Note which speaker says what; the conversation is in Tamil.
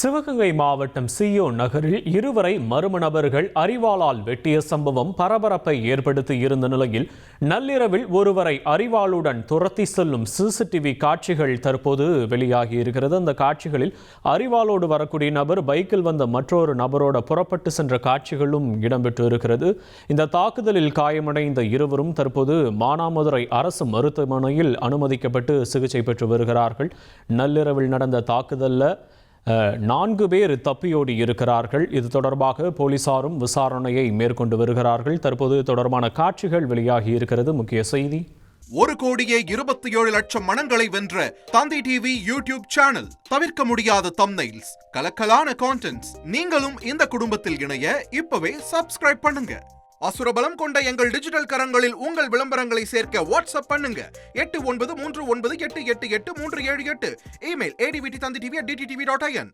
Speaker 1: சிவகங்கை மாவட்டம் சியோன் நகரில் இருவரை மர்ம நபர்கள் அரிவாளால் வெட்டிய சம்பவம் பரபரப்பை ஏற்படுத்தி இருந்த நிலையில் நள்ளிரவில் ஒருவரை அரிவாளுடன் துரத்தி செல்லும் சிசிடிவி காட்சிகள் தற்போது வெளியாகி இருக்கிறது. அந்த காட்சிகளில் அரிவாளோடு வரக்கூடிய நபர் பைக்கில் வந்த மற்றொரு நபரோட புறப்பட்டு சென்ற காட்சிகளும் இடம்பெற்று இருக்கிறது. இந்த தாக்குதலில் காயமடைந்த இருவரும் தற்போது மானாமதுரை அரசு மருத்துவமனையில் அனுமதிக்கப்பட்டு சிகிச்சை பெற்று வருகிறார்கள். நள்ளிரவில் நடந்த தாக்குதலில் 4 பேர் தப்பியோடி இருக்கிறார்கள். இது தொடர்பாக போலீசாரும் விசாரணையை மேற்கொண்டு வருகிறார்கள். தற்போது தொடர்பான காட்சிகள் வெளியாகி இருக்கிறது. முக்கிய செய்தி:
Speaker 2: 1,27,00,000 மனங்களை வென்ற தந்தி டிவி யூடியூப் சேனல். தவிர்க்க முடியாத தம்ப்நெயில்ஸ், கலக்கலான கான்டென்ட்ஸ். நீங்களும் இந்த குடும்பத்தில் இணைய இப்பவே சப்ஸ்கிரைப் பண்ணுங்க. அசுரபலம் கொண்ட எங்கள் டிஜிட்டல் கரங்களில் உங்கள் விளம்பரங்களை சேர்க்க வாட்ஸ்அப் பண்ணுங்க. 8939888838. Email advtthanditv@dttv.in.